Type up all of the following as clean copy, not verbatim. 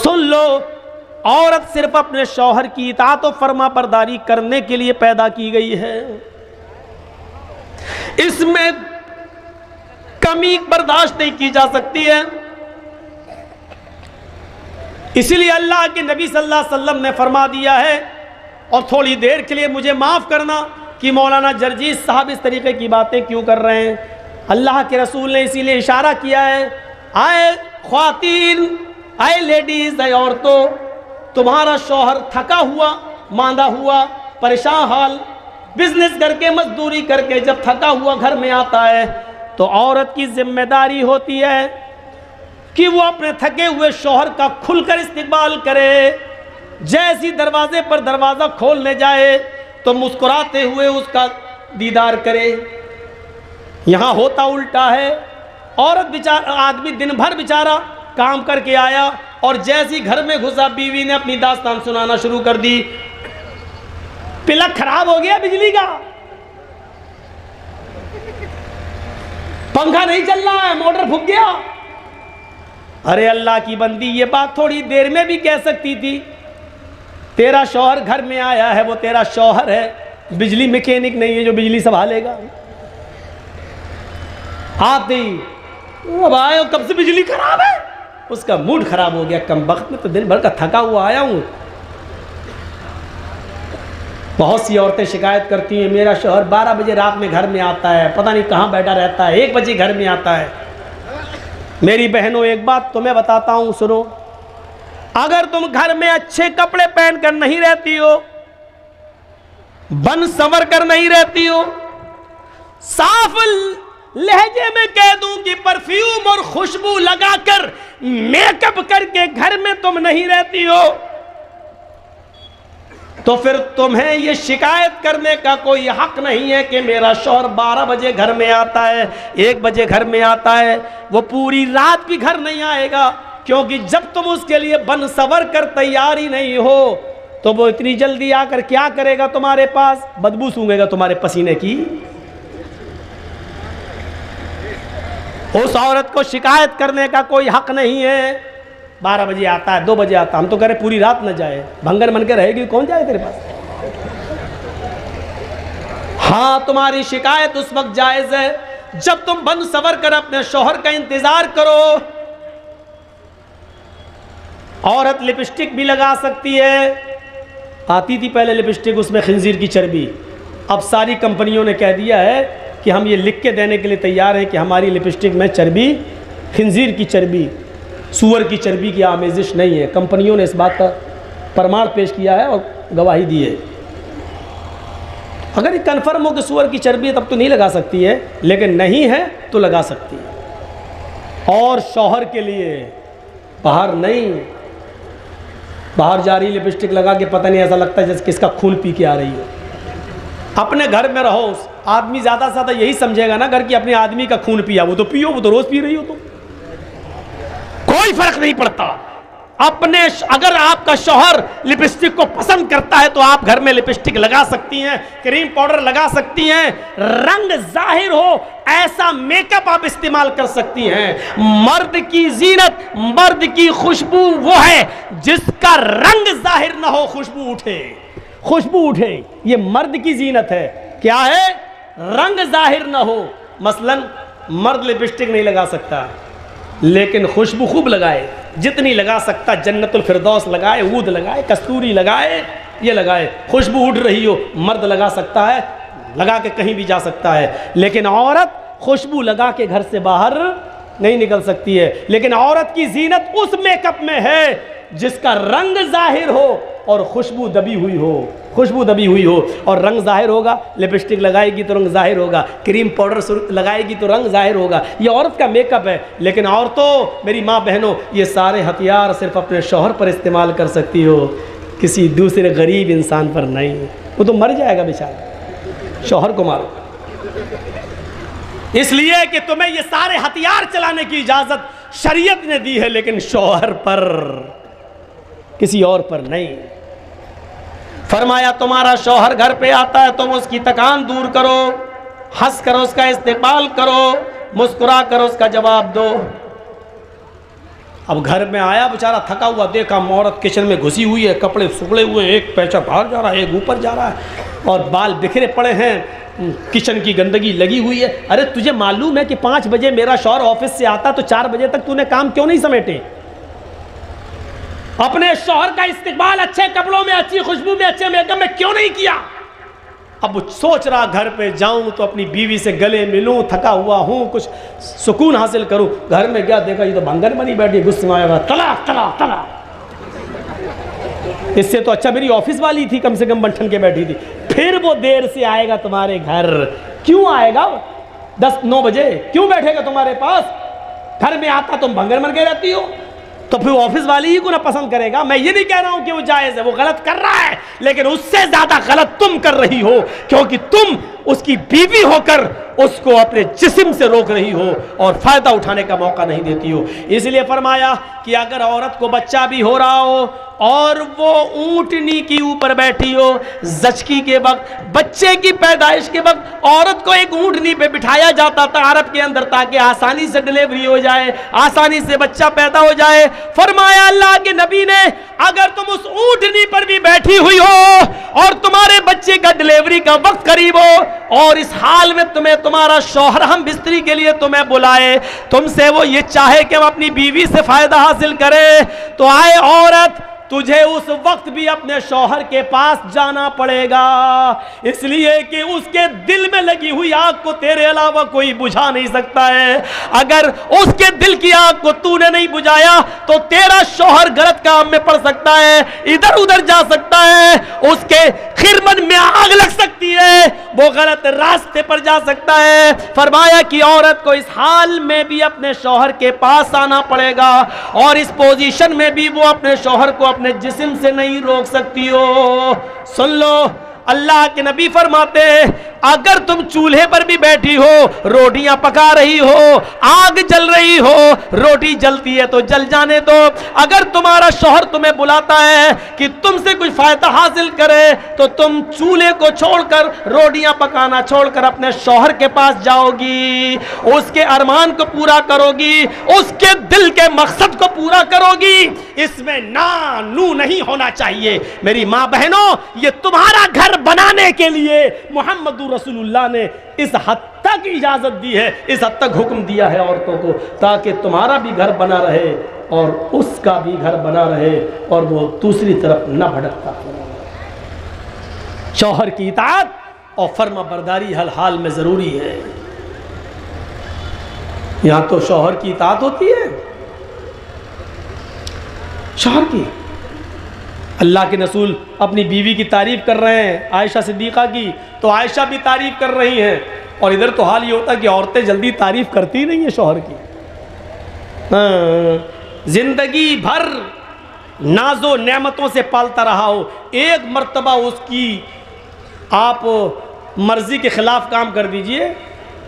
सुन लो, औरत सिर्फ अपने शौहर की इताअत और फर्मा बरदारी करने के लिए पैदा की गई है, इसमें कमी बर्दाश्त नहीं की जा सकती है। इसीलिए अल्लाह के नबी सल्लल्लाहु अलैहि वसल्लम ने फरमा दिया है, और थोड़ी देर के लिए मुझे माफ़ करना कि मौलाना जर्जीस साहब इस तरीके की बातें क्यों कर रहे हैं। अल्लाह के रसूल ने इसीलिए इशारा किया है, आए ख्वातीन, आए लेडीज़, आए औरतों, तुम्हारा शौहर थका हुआ, मांदा हुआ, परेशान हाल, बिजनेस करके मजदूरी करके जब थका हुआ घर में आता है तो औरत की जिम्मेदारी होती है कि वो अपने थके हुए शौहर का खुलकर इस्तेमाल करे। जैसी दरवाजे पर दरवाज़ा खोलने जाए तो मुस्कुराते हुए उसका दीदार करे। यहाँ होता उल्टा है, औरत बेचारा, आदमी दिन भर बेचारा काम करके आया और जैसी घर में घुसा बीवी ने अपनी दास्तान सुनाना शुरू कर दी। प्लग खराब हो गया बिजली का, पंखा नहीं चल रहा है, मोटर फूक गया। अरे अल्लाह की बंदी, ये बात थोड़ी देर में भी कह सकती थी। तेरा शौहर घर में आया है, वो तेरा शौहर है, बिजली मैकेनिक नहीं है जो बिजली संभालेगा। आते ही अब आए, कब से बिजली खराब है, उसका मूड खराब हो गया। कम वक्त में तो दिन भर का थका हुआ आया हूं। बहुत सी औरतें शिकायत करती हैं, मेरा शौहर 12 बजे रात में घर में आता है, पता नहीं कहाँ बैठा रहता है, 1 बजे घर में आता है। मेरी बहनों, एक बात तुम्हें बताता हूँ, सुनो। अगर तुम घर में अच्छे कपड़े पहनकर नहीं रहती हो, बन संवर कर नहीं रहती हो, साफ लहजे में कह दूं कि परफ्यूम और खुशबू लगाकर मेकअप करके घर में तुम नहीं रहती हो, तो फिर तुम्हें ये शिकायत करने का कोई हक नहीं है कि मेरा शौहर 12 बजे घर में आता है, 1 बजे घर में आता है। वो पूरी रात भी घर नहीं आएगा, क्योंकि जब तुम उसके लिए बन सवर कर तैयार ही नहीं हो तो वो इतनी जल्दी आकर क्या करेगा तुम्हारे पास? बदबू सूंघेगा तुम्हारे पसीने की। उस औरत को शिकायत करने का कोई हक नहीं है। 12 बजे आता है, 2 बजे आता है, हम तो कह रहे पूरी रात न जाए, भंगर मन के रहेगी, कौन जाए तेरे पास? हाँ, तुम्हारी शिकायत उस वक्त जायज है जब तुम बन सवर कर अपने शौहर का इंतजार करो। औरत लिपस्टिक भी लगा सकती है। आती थी पहले लिपस्टिक, उसमें खिंजीर की चर्बी। अब सारी कंपनियों ने कह दिया है कि हम ये लिख के देने के लिए तैयार हैं कि हमारी लिपस्टिक में चर्बी, खिंजीर की चर्बी, सूअर की चर्बी की आमेजिश नहीं है। कंपनियों ने इस बात का प्रमाण पेश किया है और गवाही दी है। अगर ये कन्फर्म हो कि सूअर की चर्बी है तब तो नहीं लगा सकती है, लेकिन नहीं है तो लगा सकती है। और शौहर के लिए बाहर नहीं, बाहर जा रही लिपस्टिक लगा के पता नहीं, ऐसा लगता है जैसे किसका खून पी के आ रही हो। अपने घर में रहो, आदमी ज़्यादा से ज़्यादा यही समझेगा ना घर की अपने आदमी का खून पिया, वो तो पियो, वो तो रोज़ पी रही हो, तो कोई फर्क नहीं पड़ता। अपने अगर आपका शौहर लिपस्टिक को पसंद करता है तो आप घर में लिपस्टिक लगा सकती हैं, क्रीम पाउडर लगा सकती हैं, रंग जाहिर हो ऐसा मेकअप आप इस्तेमाल कर सकती हैं। मर्द की जीनत, मर्द की खुशबू वो है जिसका रंग जाहिर ना हो, खुशबू उठे, खुशबू उठे, ये मर्द की जीनत है। क्या है? रंग जाहिर ना हो। मसलन मर्द लिपस्टिक नहीं लगा सकता, लेकिन खुशबू खूब लगाए, जितनी लगा सकता, जन्नतुल फिरदौस लगाए, ऊद लगाए, कस्तूरी लगाए, ये लगाए, खुशबू उड़ रही हो, मर्द लगा सकता है, लगा के कहीं भी जा सकता है। लेकिन औरत खुशबू लगा के घर से बाहर नहीं निकल सकती है। लेकिन औरत की जीनत उस मेकअप में है जिसका रंग जाहिर हो और खुशबू दबी हुई हो, खुशबू दबी हुई हो और रंग जाहिर होगा। लिपस्टिक लगाएगी तो रंग जाहिर होगा, क्रीम पाउडर लगाएगी तो रंग जाहिर होगा। ये औरत का मेकअप है। लेकिन औरतों, मेरी माँ बहनों, ये सारे हथियार सिर्फ अपने शौहर पर इस्तेमाल कर सकती हो, किसी दूसरे गरीब इंसान पर नहीं। वो तो मर जाएगा बेचारा, शौहर को मारो। इसलिए कि तुम्हें ये सारे हथियार चलाने की इजाज़त शरीयत ने दी है, लेकिन शौहर पर, किसी और पर नहीं। फरमाया तुम्हारा शौहर घर पे आता है तुम उसकी थकान दूर करो, हंस कर उसका इस्तेमाल करो, मुस्कुरा कर उसका जवाब दो। अब घर में आया बेचारा थका हुआ, देखा औरत किचन में घुसी हुई है, कपड़े सुखड़े हुए, एक पैसा बाहर जा रहा है, एक ऊपर जा रहा है, और बाल बिखरे पड़े हैं, किचन की गंदगी लगी हुई है। अरे तुझे मालूम है कि 5 बजे मेरा शौहर ऑफिस से आता तो 4 बजे तक तूने काम क्यों नहीं समेटे? अपने शौहर का इस्तेमाल अच्छे कपड़ों में, अच्छी खुशबू में, अच्छे मेकअप में क्यों नहीं किया? अब सोच रहा घर पे जाऊं तो अपनी बीवी से गले मिलूं, थका हुआ हूं, कुछ सुकून हासिल करूं। घर में गया, देखा ये तो भंगन बनी बैठी, गुस्से में आया, तलाक तलाक तलाक। इससे तो अच्छा मेरी ऑफिस वाली थी, कम से कम बंठन के बैठी थी। फिर वो देर से आएगा तुम्हारे घर, क्यों आएगा? 10-9 बजे क्यों बैठेगा तुम्हारे पास? घर में आता तुम भंगन बन के रहती हो, तो फिर ऑफिस वाली ही को ना पसंद करेगा। मैं ये नहीं कह रहा हूं कि वो जायज है, वो गलत कर रहा है, लेकिन उससे ज्यादा गलत तुम कर रही हो, क्योंकि तुम उसकी बीवी होकर उसको अपने जिस्म से रोक रही हो और फायदा उठाने का मौका नहीं देती हो। इसलिए फरमाया कि अगर औरत को बच्चा भी हो रहा हो और वो ऊंटनी के ऊपर बैठी हो, ज़चकी के वक्त, बच्चे की पैदाइश के वक्त औरत को एक ऊंटनी पे बिठाया जाता था अरब के अंदर, ताकि आसानी से डिलीवरी हो जाए, आसानी से बच्चा पैदा हो जाए। फरमाया अल्लाह के नबी ने, अगर तुम उस ऊंटनी पर भी बैठी हुई हो और तुम्हारे बच्चे का डिलीवरी का वक्त करीब हो और इस हाल में तुम्हें तुम्हारा शौहर हम बिस्तरी के लिए तुम्हें बुलाए, तुमसे वो ये चाहे कि हम अपनी बीवी से फायदा हासिल करें, तो आए औरत, तुझे उस वक्त भी अपने शौहर के पास जाना पड़ेगा, इसलिए कि उसके दिल में लगी हुई आग को तेरे अलावा कोई बुझा नहीं सकता है। अगर उसके दिल की आग को तूने नहीं बुझाया तो तेरा शौहर गलत काम में पड़ सकता है, इधर उधर जा सकता है, उसके खिरमन में आग लग सकती है, वो गलत रास्ते पर जा सकता है। फरमाया कि औरत को इस हाल में भी अपने शौहर के पास आना पड़ेगा और इस पोजीशन में भी वो अपने शौहर को अपने जिस्म से नहीं रोक सकती हो। सुन लो, अल्लाह के नबी फरमाते हैं, अगर तुम चूल्हे पर भी बैठी हो, रोटियां पका रही हो, आग जल रही हो, रोटी जलती है तो जल जाने दो। अगर तुम्हारा शौहर तुम्हें बुलाता है कि तुमसे कुछ फायदा हासिल करे, तो तुम चूल्हे को छोड़कर, रोटियां पकाना छोड़कर अपने शौहर के पास जाओगी, उसके अरमान को पूरा करोगी, उसके दिल के मकसद को पूरा करोगी। इसमें ना नू नहीं होना चाहिए। मेरी माँ बहनों, ये तुम्हारा घर बनाने के लिए मोहम्मद रसूलुल्लाह ने इस हद तक इजाजत दी है, इस हद तक हुक्म दिया है औरतों को, ताकि तुम्हारा भी घर बना रहे और उसका भी घर बना रहे और वो दूसरी तरफ न भटकता। शौहर की इताअत और फर्मा बरदारी हर हाल में जरूरी है। यहां तो शौहर की इताअत होती है, शौहर की। अल्लाह के रसूल अपनी बीवी की तारीफ कर रहे हैं, आयशा सिद्दीक़ा की, तो आयशा भी तारीफ कर रही हैं। और इधर तो हाल ये होता है कि औरतें जल्दी तारीफ करती नहीं है शौहर की। जिंदगी भर नाजो नेमतों से पालता रहा हो, एक मर्तबा उसकी आप मर्जी के खिलाफ काम कर दीजिए,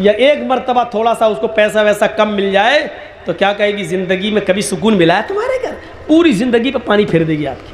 या एक मर्तबा थोड़ा सा उसको पैसा वैसा कम मिल जाए, तो क्या कहेगी, जिंदगी में कभी सुकून मिला है तुम्हारे घर? पूरी जिंदगी पे पानी फेर देगी आपकी,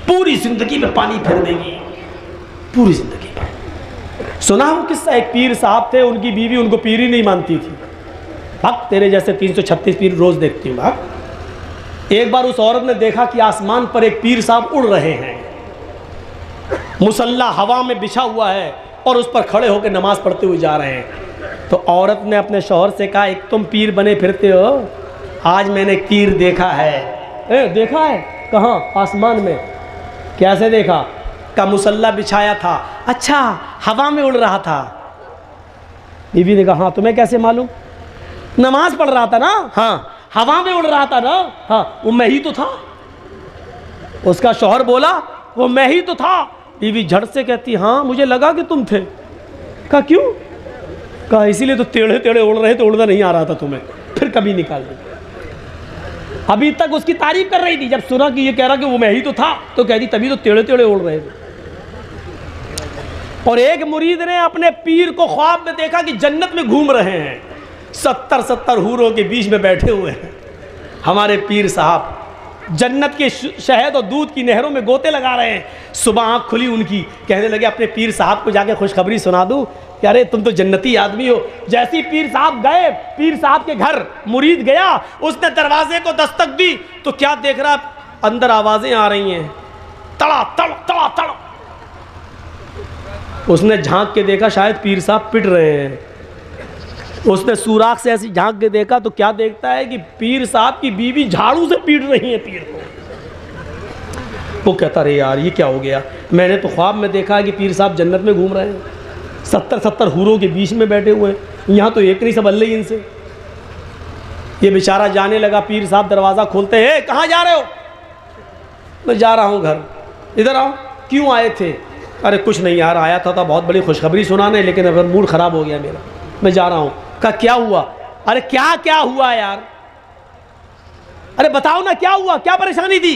पूरी जिंदगी में पानी फेर देगी, पूरी जिंदगी में। सुना हो किस्सा, एक पीर साहब थे, उनकी बीवी उनको पीर ही नहीं मानती थी। भक्त तेरे जैसे 336 पीर रोज देखती हूँ भक्त। एक बार उस औरत ने देखा कि आसमान पर एक पीर साहब उड़ रहे हैं, मुसल्ला हवा में बिछा हुआ है और उस पर खड़े होकर नमाज पढ़ते हुए जा रहे हैं। तो औरत ने अपने शौहर से कहा, एक तुम पीर बने फिरते हो, आज मैंने पीर देखा है। देखा है? कहाँ? आसमान में। कैसे देखा? का मुसल्ला बिछाया था। अच्छा, हवा में उड़ रहा था। बीवी ने कहा, हाँ तुम्हें कैसे मालूम? नमाज पढ़ रहा था ना। हाँ, हवा में उड़ रहा था ना। हाँ, वो मैं ही तो था। उसका शौहर बोला, वो मैं ही तो था। बीवी झट से कहती, हाँ मुझे लगा कि तुम थे। कहा क्यों? कहा इसीलिए तो टेढ़े टेढ़े उड़ रहे थे, उड़ना नहीं आ रहा था तुम्हें, फिर कभी निकाल दी। अभी तक उसकी तारीफ कर रही थी, जब सुना कि ये कह रहा कि वो मैं ही तो था, तो कह दी तभी तो टेढ़े टेढ़े उड़ रहे थे। और एक मुरीद ने अपने पीर को ख्वाब में देखा कि जन्नत में घूम रहे हैं, 70-70 हूरों के बीच में बैठे हुए हैं। हमारे पीर साहब जन्नत के शहद और दूध की नहरों में गोते लगा रहे हैं। सुबह आँख खुली उनकी, कहने लगे अपने पीर साहब को जाके खुशखबरी सुना दूँ कि अरे तुम तो जन्नती आदमी हो। जैसे ही पीर साहब गए, पीर साहब के घर मुरीद गया, उसने दरवाजे को दस्तक दी तो क्या देख रहा, अंदर आवाज़ें आ रही हैं, तड़ा तड़ तड़ा तड़। उसने झांक के देखा शायद पीर साहब पिट रहे हैं। उसने सुराख से ऐसी झांक के देखा तो क्या देखता है कि पीर साहब की बीवी झाड़ू से पीट रही है पीर को। वो कहता अरे यार ये क्या हो गया, मैंने तो ख्वाब में देखा है कि पीर साहब जन्नत में घूम रहे हैं, 70-70 हूरों के बीच में बैठे हुए हैं, यहाँ तो एक नहीं संभल रही इनसे। ये बेचारा जाने लगा, पीर साहब दरवाज़ा खोलते हैं, कहाँ जा रहे हो? मैं जा रहा हूँ घर। इधर आओ। क्यों आए थे? अरे कुछ नहीं यार, आया था बहुत बड़ी खुशखबरी सुनाने, लेकिन अगर मूड ख़राब हो गया मेरा, मैं जा रहा हूँ। कहा क्या हुआ? अरे क्या क्या हुआ यार, अरे बताओ ना क्या हुआ, क्या परेशानी थी?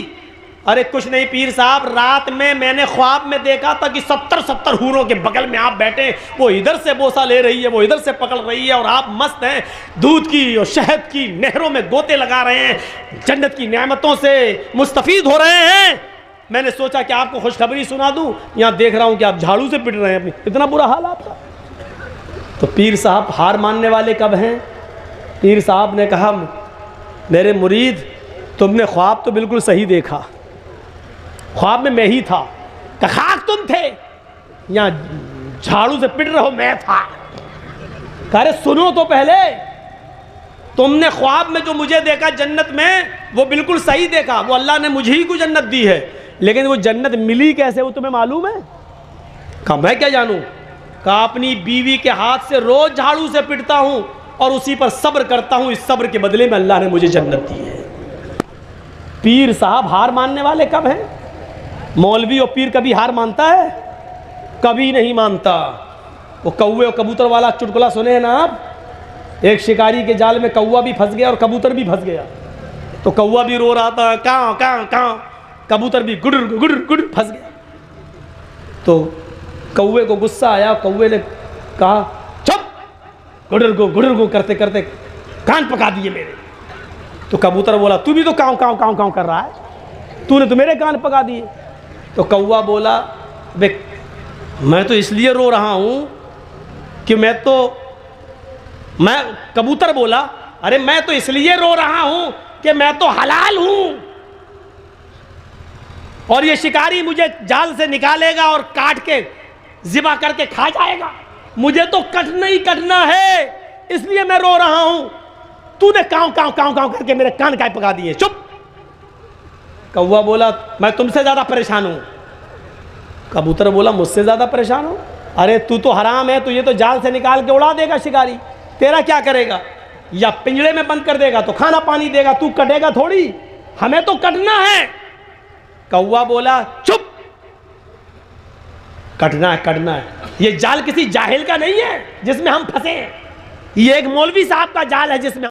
अरे कुछ नहीं पीर साहब, रात में मैंने ख्वाब में देखा था कि 70-70 हूरों के बगल में आप बैठे, वो इधर से बोसा ले रही है, वो इधर से पकड़ रही है, और आप मस्त हैं, दूध की और शहद की नहरों में गोते लगा रहे हैं, जन्नत की नेमतों से मुस्तफीद हो रहे हैं। मैंने सोचा कि आपको खुशखबरी सुना दूं, यहाँ देख रहा हूँ कि आप झाड़ू से पिट रहे हैं अपनी, इतना बुरा हाल आपका। तो पीर साहब हार मानने वाले कब हैं? पीर साहब ने कहा मेरे मुरीद, तुमने ख्वाब तो बिल्कुल सही देखा, ख्वाब में मैं ही था। खाक तुम थे, यहाँ झाड़ू से पिट रहे हो मैं था। अरे सुनो तो पहले, तुमने ख्वाब में जो मुझे देखा जन्नत में, वो बिल्कुल सही देखा, वो अल्लाह ने मुझे ही को जन्नत दी है, लेकिन वो जन्नत मिली कैसे वो तुम्हें मालूम है? कहा मैं क्या जानूं? कहा अपनी बीवी के हाथ से रोज झाड़ू से पिटता हूं और उसी पर सब्र करता हूं, इस सब्र के बदले में अल्लाह ने मुझे जन्नत दी है। पीर साहब हार मानने वाले कब हैं? मौलवी और पीर कभी हार मानता है? कभी नहीं मानता। वो कौवे और कबूतर वाला चुटकुला सुने हैं ना आप? एक शिकारी के जाल में कौवा भी फंस गया और कबूतर भी फंस गया। तो कौवा भी रो रहा था कां कां कां, कबूतर भी गुडर गुडर गुडर फंस गया। तो कौवे को गुस्सा आया, कौवे ने कहा चुप, गुडर गो करते करते कान पका दिए मेरे। तो कबूतर बोला तू भी तो कांव कांव कांव कांव कर रहा है, तूने तो मेरे कान पका दिए। तो कौवा बोला बे मैं तो इसलिए रो रहा हूं कि कबूतर बोला अरे मैं तो इसलिए रो रहा हूं कि मैं तो हलाल हूं, और ये शिकारी मुझे जाल से निकालेगा और काट के ज़िबा करके खा जाएगा, मुझे तो कटना ही कटना है, इसलिए मैं रो रहा हूं। तूने कांव कांव कांव कांव करके मेरे कान काय पका दिए, चुप। कौवा बोला मैं तुमसे ज्यादा परेशान हूं। कबूतर बोला मुझसे ज्यादा परेशान हो? अरे तू तो हराम है, तू ये तो जाल से निकाल के उड़ा देगा शिकारी, तेरा क्या करेगा? या पिंजरे में बंद कर देगा तो खाना पानी देगा, तू कटेगा थोड़ी, हमें तो कटना है। कौवा बोला चुप, कटना है। ये जाल किसी जाहिल का नहीं है जिसमें हम फंसे हैं, ये एक मौलवी साहब का जाल है जिसमें